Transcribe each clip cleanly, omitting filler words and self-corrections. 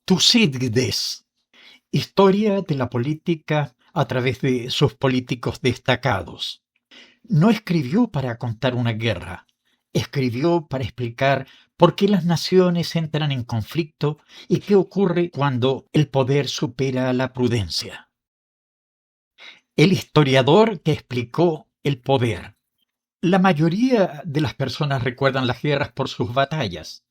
Tucídides, historia de la política a través de sus políticos destacados. No escribió para contar una guerra, escribió para explicar por qué las naciones entran en conflicto y qué ocurre cuando el poder supera la prudencia. El historiador que explicó el poder. La mayoría de las personas recuerdan las guerras por sus batallas.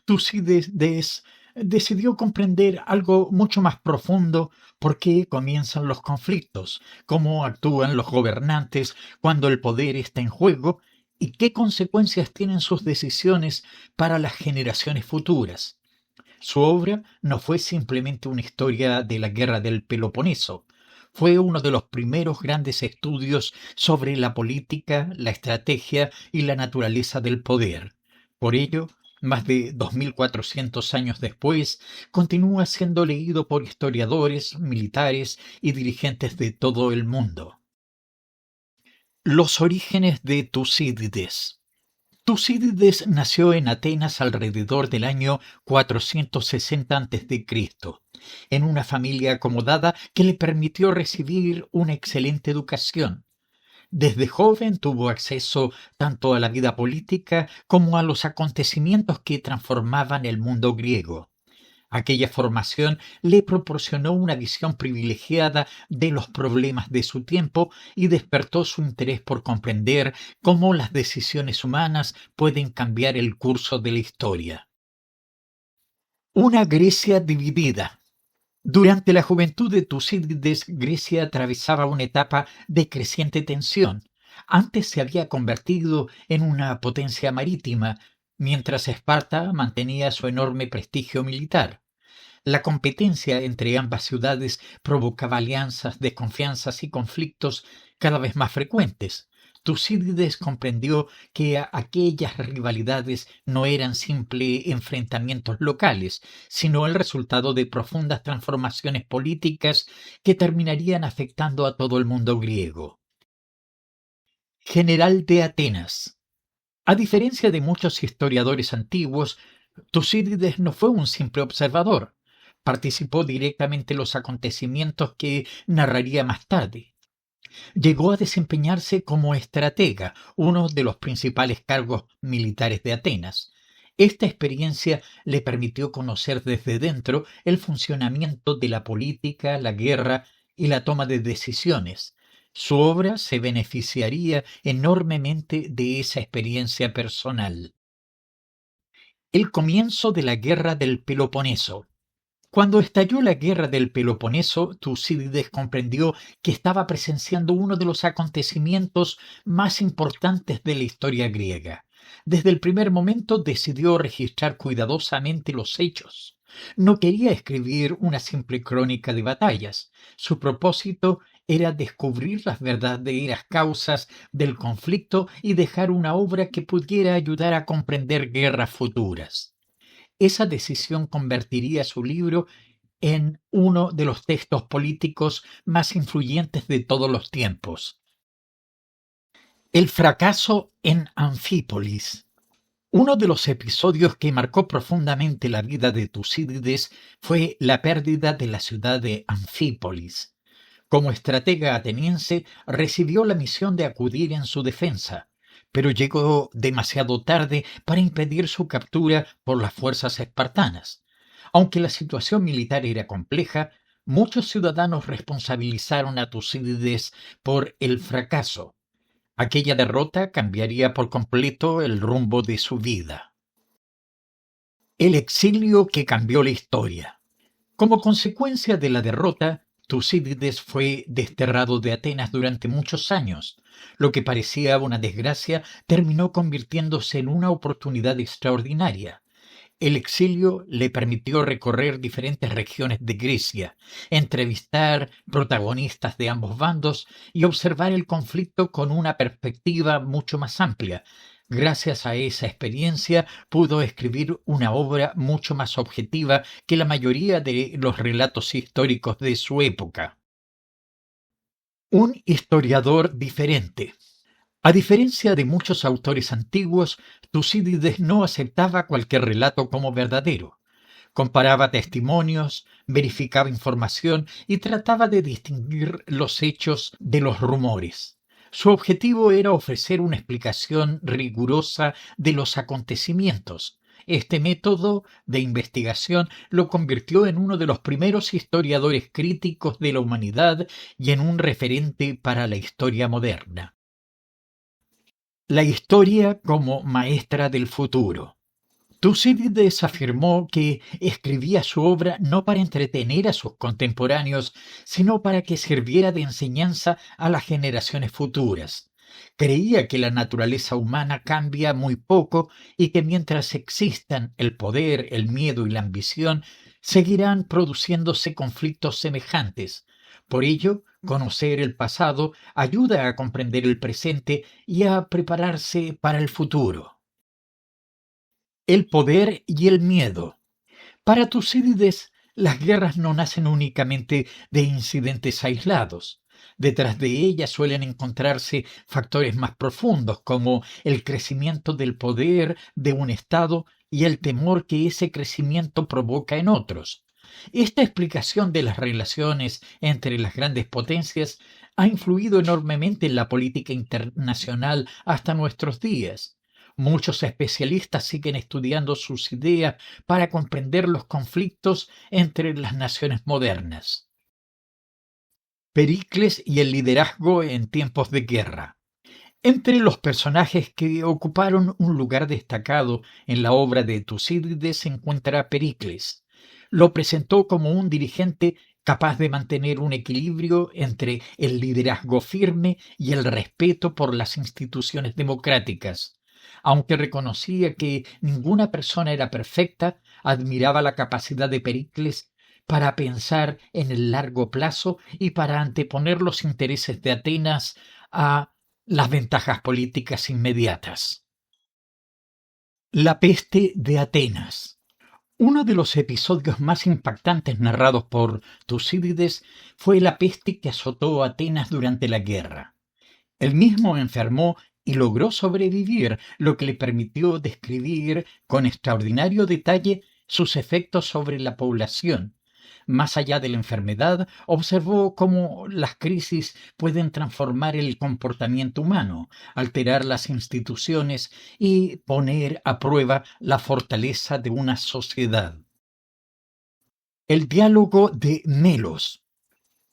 Tucídides decidió comprender algo mucho más profundo: por qué comienzan los conflictos, cómo actúan los gobernantes cuando el poder está en juego y qué consecuencias tienen sus decisiones para las generaciones futuras. Su obra no fue simplemente una historia de la guerra del Peloponeso. Fue uno de los primeros grandes estudios sobre la política, la estrategia y la naturaleza del poder. Por ello, más de 2400 años después, continúa siendo leído por historiadores, militares y dirigentes de todo el mundo. Los orígenes de Tucídides. Tucídides nació en Atenas alrededor del año 460 a.C., en una familia acomodada que le permitió recibir una excelente educación. Desde joven tuvo acceso tanto a la vida política como a los acontecimientos que transformaban el mundo griego. Aquella formación le proporcionó una visión privilegiada de los problemas de su tiempo y despertó su interés por comprender cómo las decisiones humanas pueden cambiar el curso de la historia. Una Grecia dividida. Durante la juventud de Tucídides, Grecia atravesaba una etapa de creciente tensión. Antes se había convertido en una potencia marítima, mientras Esparta mantenía su enorme prestigio militar. La competencia entre ambas ciudades provocaba alianzas, desconfianzas y conflictos cada vez más frecuentes. Tucídides comprendió que aquellas rivalidades no eran simples enfrentamientos locales, sino el resultado de profundas transformaciones políticas que terminarían afectando a todo el mundo griego. General de Atenas. A diferencia de muchos historiadores antiguos, Tucídides no fue un simple observador. Participó directamente en los acontecimientos que narraría más tarde. Llegó a desempeñarse como estratega, uno de los principales cargos militares de Atenas. Esta experiencia le permitió conocer desde dentro el funcionamiento de la política, la guerra y la toma de decisiones. Su obra se beneficiaría enormemente de esa experiencia personal. El comienzo de la Guerra del Peloponeso. Cuando estalló la Guerra del Peloponeso, Tucídides comprendió que estaba presenciando uno de los acontecimientos más importantes de la historia griega. Desde el primer momento decidió registrar cuidadosamente los hechos. No quería escribir una simple crónica de batallas. Su propósito era descubrir las verdaderas causas del conflicto y dejar una obra que pudiera ayudar a comprender guerras futuras. Esa decisión convertiría su libro en uno de los textos políticos más influyentes de todos los tiempos. El fracaso en Anfípolis. Uno de los episodios que marcó profundamente la vida de Tucídides fue la pérdida de la ciudad de Anfípolis. Como estratega ateniense, recibió la misión de acudir en su defensa, pero llegó demasiado tarde para impedir su captura por las fuerzas espartanas. Aunque la situación militar era compleja, muchos ciudadanos responsabilizaron a Tucídides por el fracaso. Aquella derrota cambiaría por completo el rumbo de su vida. El exilio que cambió la historia. Como consecuencia de la derrota, Tucídides fue desterrado de Atenas durante muchos años. Lo que parecía una desgracia terminó convirtiéndose en una oportunidad extraordinaria. El exilio le permitió recorrer diferentes regiones de Grecia, entrevistar protagonistas de ambos bandos y observar el conflicto con una perspectiva mucho más amplia. Gracias a esa experiencia pudo escribir una obra mucho más objetiva que la mayoría de los relatos históricos de su época. Un historiador diferente. A diferencia de muchos autores antiguos, Tucídides no aceptaba cualquier relato como verdadero. Comparaba testimonios, verificaba información y trataba de distinguir los hechos de los rumores. Su objetivo era ofrecer una explicación rigurosa de los acontecimientos. Este método de investigación lo convirtió en uno de los primeros historiadores críticos de la humanidad y en un referente para la historia moderna. La historia como maestra del futuro. Tucídides afirmó que escribía su obra no para entretener a sus contemporáneos, sino para que sirviera de enseñanza a las generaciones futuras. Creía que la naturaleza humana cambia muy poco y que mientras existan el poder, el miedo y la ambición, seguirán produciéndose conflictos semejantes. Por ello, conocer el pasado ayuda a comprender el presente y a prepararse para el futuro. El poder y el miedo. Para Tucídides, las guerras no nacen únicamente de incidentes aislados. Detrás de ellas suelen encontrarse factores más profundos, como el crecimiento del poder de un Estado y el temor que ese crecimiento provoca en otros. Esta explicación de las relaciones entre las grandes potencias ha influido enormemente en la política internacional hasta nuestros días. Muchos especialistas siguen estudiando sus ideas para comprender los conflictos entre las naciones modernas. Pericles y el liderazgo en tiempos de guerra. Entre los personajes que ocuparon un lugar destacado en la obra de Tucídides se encuentra Pericles. Lo presentó como un dirigente capaz de mantener un equilibrio entre el liderazgo firme y el respeto por las instituciones democráticas. Aunque reconocía que ninguna persona era perfecta, admiraba la capacidad de Pericles para pensar en el largo plazo y para anteponer los intereses de Atenas a las ventajas políticas inmediatas. La peste de Atenas. Uno de los episodios más impactantes narrados por Tucídides fue la peste que azotó a Atenas durante la guerra. Él mismo enfermó y logró sobrevivir, lo que le permitió describir con extraordinario detalle sus efectos sobre la población. Más allá de la enfermedad, observó cómo las crisis pueden transformar el comportamiento humano, alterar las instituciones y poner a prueba la fortaleza de una sociedad. El diálogo de Melos.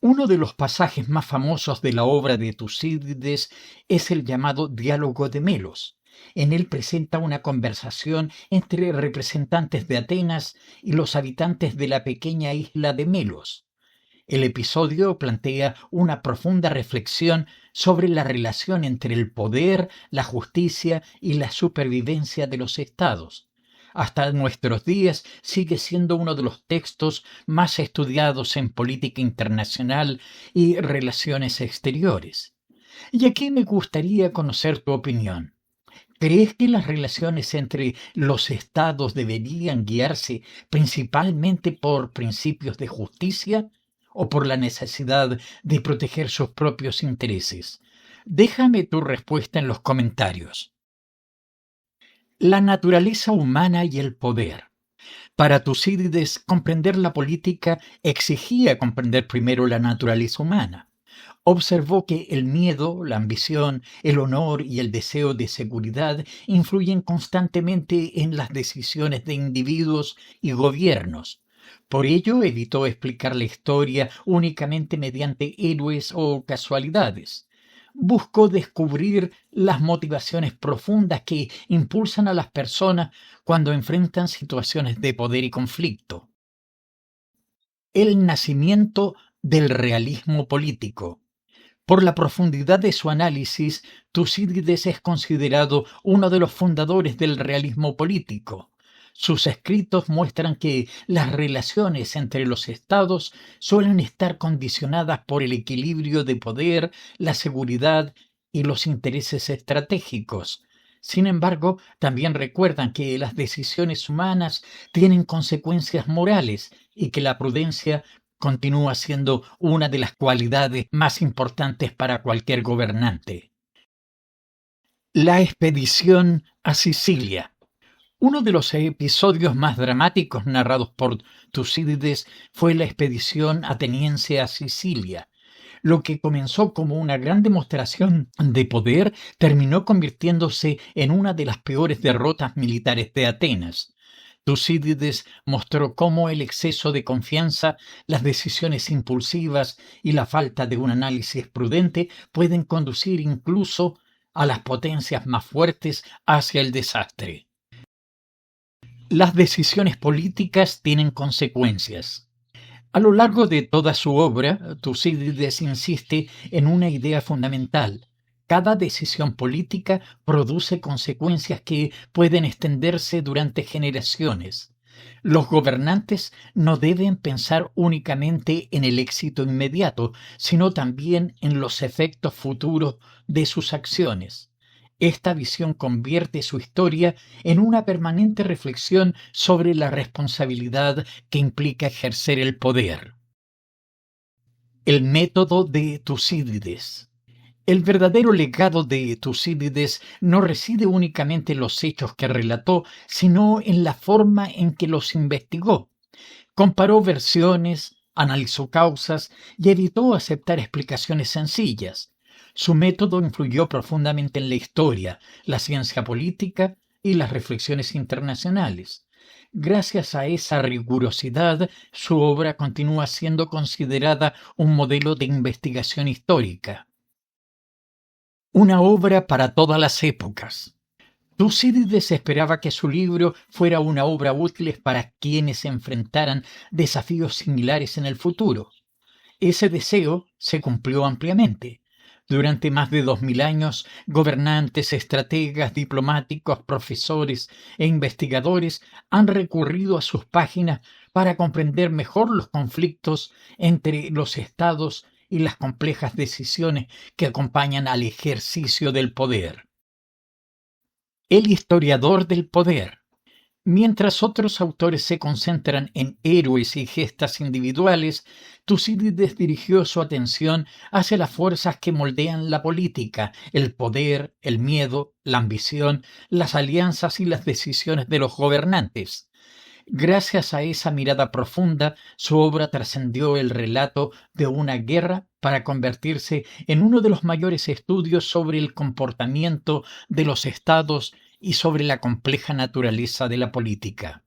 Uno de los pasajes más famosos de la obra de Tucídides es el llamado Diálogo de Melos. En él presenta una conversación entre representantes de Atenas y los habitantes de la pequeña isla de Melos. El episodio plantea una profunda reflexión sobre la relación entre el poder, la justicia y la supervivencia de los estados. Hasta nuestros días sigue siendo uno de los textos más estudiados en política internacional y relaciones exteriores. Y aquí me gustaría conocer tu opinión. ¿Crees que las relaciones entre los estados deberían guiarse principalmente por principios de justicia o por la necesidad de proteger sus propios intereses? Déjame tu respuesta en los comentarios. La naturaleza humana y el poder. Para Tucídides, comprender la política exigía comprender primero la naturaleza humana. Observó que el miedo, la ambición, el honor y el deseo de seguridad influyen constantemente en las decisiones de individuos y gobiernos. Por ello, evitó explicar la historia únicamente mediante héroes o casualidades. Buscó descubrir las motivaciones profundas que impulsan a las personas cuando enfrentan situaciones de poder y conflicto. El nacimiento del realismo político. Por la profundidad de su análisis, Tucídides es considerado uno de los fundadores del realismo político. Sus escritos muestran que las relaciones entre los estados suelen estar condicionadas por el equilibrio de poder, la seguridad y los intereses estratégicos. Sin embargo, también recuerdan que las decisiones humanas tienen consecuencias morales y que la prudencia continúa siendo una de las cualidades más importantes para cualquier gobernante. La expedición a Sicilia. Uno de los episodios más dramáticos narrados por Tucídides fue la expedición ateniense a Sicilia. Lo que comenzó como una gran demostración de poder terminó convirtiéndose en una de las peores derrotas militares de Atenas. Tucídides mostró cómo el exceso de confianza, las decisiones impulsivas y la falta de un análisis prudente pueden conducir incluso a las potencias más fuertes hacia el desastre. Las decisiones políticas tienen consecuencias. A lo largo de toda su obra, Tucídides insiste en una idea fundamental. Cada decisión política produce consecuencias que pueden extenderse durante generaciones. Los gobernantes no deben pensar únicamente en el éxito inmediato, sino también en los efectos futuros de sus acciones. Esta visión convierte su historia en una permanente reflexión sobre la responsabilidad que implica ejercer el poder. El método de Tucídides. El verdadero legado de Tucídides no reside únicamente en los hechos que relató, sino en la forma en que los investigó. Comparó versiones, analizó causas y evitó aceptar explicaciones sencillas. Su método influyó profundamente en la historia, la ciencia política y las reflexiones internacionales. Gracias a esa rigurosidad, su obra continúa siendo considerada un modelo de investigación histórica. Una obra para todas las épocas. Tucídides esperaba que su libro fuera una obra útil para quienes enfrentaran desafíos similares en el futuro. Ese deseo se cumplió ampliamente. Durante más de 2000 años, gobernantes, estrategas, diplomáticos, profesores e investigadores han recurrido a sus páginas para comprender mejor los conflictos entre los estados y las complejas decisiones que acompañan al ejercicio del poder. El historiador del poder. Mientras otros autores se concentran en héroes y gestas individuales, Tucídides dirigió su atención hacia las fuerzas que moldean la política, el poder, el miedo, la ambición, las alianzas y las decisiones de los gobernantes. Gracias a esa mirada profunda, su obra trascendió el relato de una guerra para convertirse en uno de los mayores estudios sobre el comportamiento de los estados y sobre la compleja naturaleza de la política.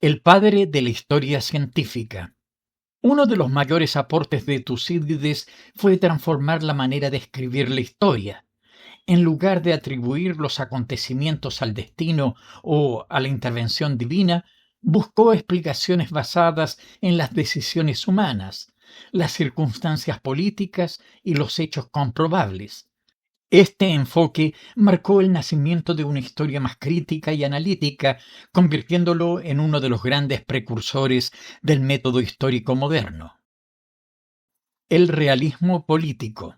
El padre de la historia científica. Uno de los mayores aportes de Tucídides fue transformar la manera de escribir la historia. En lugar de atribuir los acontecimientos al destino o a la intervención divina, buscó explicaciones basadas en las decisiones humanas, las circunstancias políticas y los hechos comprobables. Este enfoque marcó el nacimiento de una historia más crítica y analítica, convirtiéndolo en uno de los grandes precursores del método histórico moderno. El realismo político.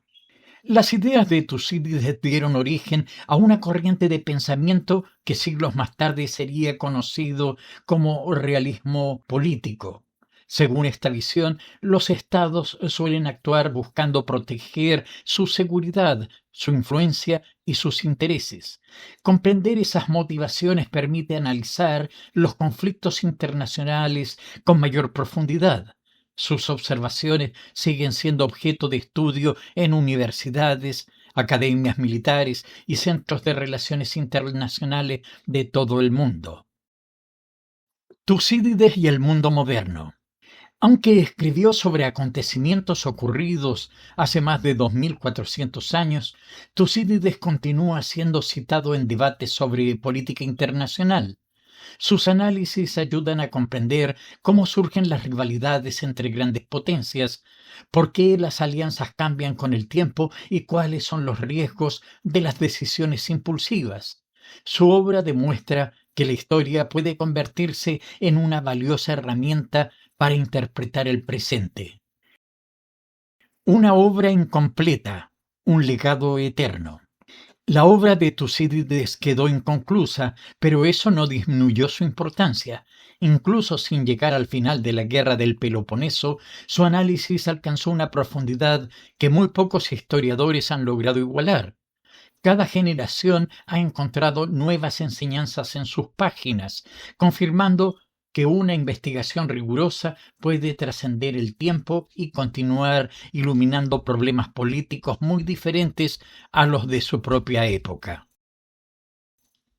Las ideas de Tucídides dieron origen a una corriente de pensamiento que siglos más tarde sería conocido como realismo político. Según esta visión, los estados suelen actuar buscando proteger su seguridad, su influencia y sus intereses. Comprender esas motivaciones permite analizar los conflictos internacionales con mayor profundidad. Sus observaciones siguen siendo objeto de estudio en universidades, academias militares y centros de relaciones internacionales de todo el mundo. Tucídides y el mundo moderno. Aunque escribió sobre acontecimientos ocurridos hace más de 2400 años, Tucídides continúa siendo citado en debates sobre política internacional. Sus análisis ayudan a comprender cómo surgen las rivalidades entre grandes potencias, por qué las alianzas cambian con el tiempo y cuáles son los riesgos de las decisiones impulsivas. Su obra demuestra que la historia puede convertirse en una valiosa herramienta para interpretar el presente. Una obra incompleta, un legado eterno. La obra de Tucídides quedó inconclusa, pero eso no disminuyó su importancia. Incluso sin llegar al final de la Guerra del Peloponeso, su análisis alcanzó una profundidad que muy pocos historiadores han logrado igualar. Cada generación ha encontrado nuevas enseñanzas en sus páginas, confirmando que una investigación rigurosa puede trascender el tiempo y continuar iluminando problemas políticos muy diferentes a los de su propia época.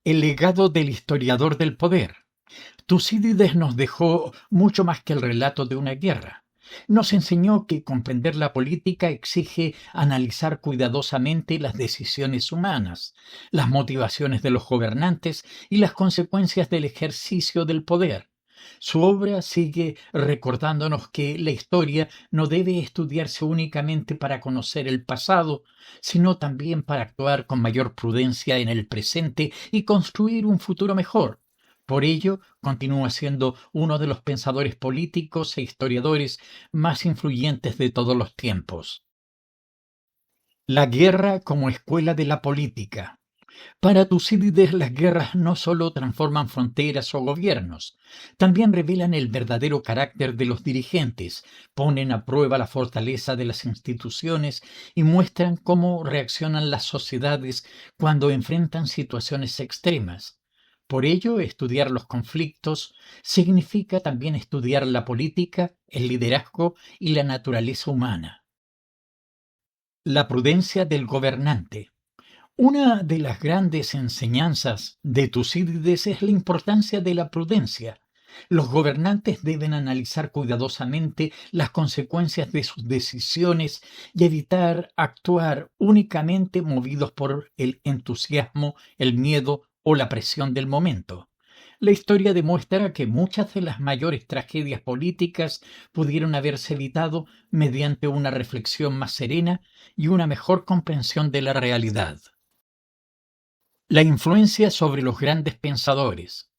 El legado del historiador del poder. Tucídides nos dejó mucho más que el relato de una guerra. Nos enseñó que comprender la política exige analizar cuidadosamente las decisiones humanas, las motivaciones de los gobernantes y las consecuencias del ejercicio del poder. Su obra sigue recordándonos que la historia no debe estudiarse únicamente para conocer el pasado, sino también para actuar con mayor prudencia en el presente y construir un futuro mejor. Por ello, continúa siendo uno de los pensadores políticos e historiadores más influyentes de todos los tiempos. La guerra como escuela de la política. Para Tucídides, las guerras no solo transforman fronteras o gobiernos, también revelan el verdadero carácter de los dirigentes, ponen a prueba la fortaleza de las instituciones y muestran cómo reaccionan las sociedades cuando enfrentan situaciones extremas. Por ello, estudiar los conflictos significa también estudiar la política, el liderazgo y la naturaleza humana. La prudencia del gobernante. Una de las grandes enseñanzas de Tucídides es la importancia de la prudencia. Los gobernantes deben analizar cuidadosamente las consecuencias de sus decisiones y evitar actuar únicamente movidos por el entusiasmo, el miedo o la presión del momento. La historia demuestra que muchas de las mayores tragedias políticas pudieron haberse evitado mediante una reflexión más serena y una mejor comprensión de la realidad. La influencia sobre los grandes pensadores.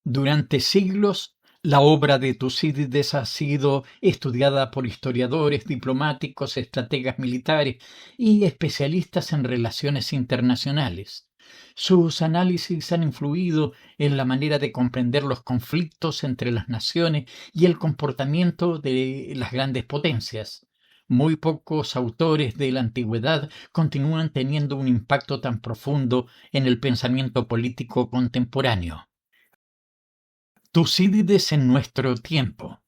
Durante siglos, la obra de Tucídides ha sido estudiada por historiadores, diplomáticos, estrategas militares y especialistas en relaciones internacionales. Sus análisis han influido en la manera de comprender los conflictos entre las naciones y el comportamiento de las grandes potencias. Muy pocos autores de la antigüedad continúan teniendo un impacto tan profundo en el pensamiento político contemporáneo. Tucídides en nuestro tiempo.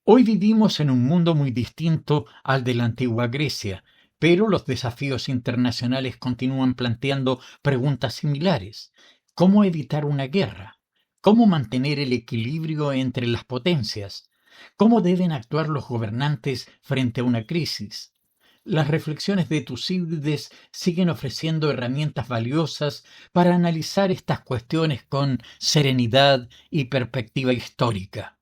Hoy vivimos en un mundo muy distinto al de la antigua Grecia, pero los desafíos internacionales continúan planteando preguntas similares. ¿Cómo evitar una guerra? ¿Cómo mantener el equilibrio entre las potencias? ¿Cómo deben actuar los gobernantes frente a una crisis? Las reflexiones de Tucídides siguen ofreciendo herramientas valiosas para analizar estas cuestiones con serenidad y perspectiva histórica.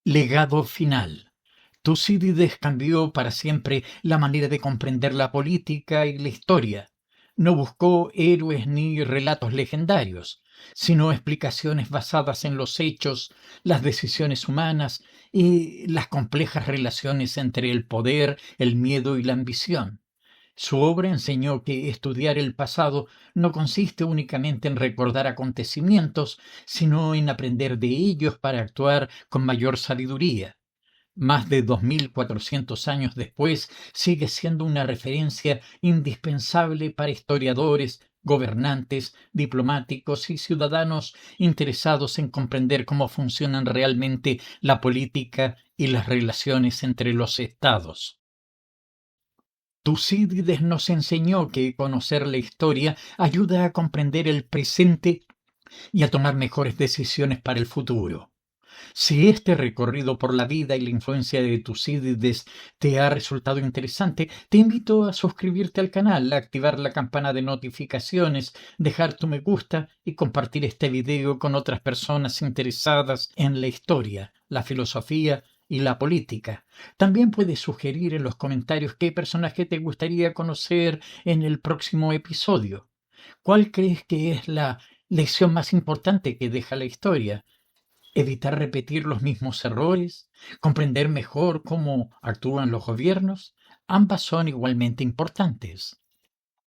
Legado final. Tucídides cambió para siempre la manera de comprender la política y la historia. No buscó héroes ni relatos legendarios, sino explicaciones basadas en los hechos, las decisiones humanas y las complejas relaciones entre el poder, el miedo y la ambición. Su obra enseñó que estudiar el pasado no consiste únicamente en recordar acontecimientos, sino en aprender de ellos para actuar con mayor sabiduría. Más de 2400 años después, sigue siendo una referencia indispensable para historiadores, gobernantes, diplomáticos y ciudadanos interesados en comprender cómo funcionan realmente la política y las relaciones entre los estados. Tucídides nos enseñó que conocer la historia ayuda a comprender el presente y a tomar mejores decisiones para el futuro. Si este recorrido por la vida y la influencia de Tucídides te ha resultado interesante, te invito a suscribirte al canal, a activar la campana de notificaciones, dejar tu me gusta y compartir este video con otras personas interesadas en la historia, la filosofía y la política. También puedes sugerir en los comentarios qué personaje te gustaría conocer en el próximo episodio. ¿Cuál crees que es la lección más importante que deja la historia? ¿Evitar repetir los mismos errores? ¿Comprender mejor cómo actúan los gobiernos? Ambas son igualmente importantes.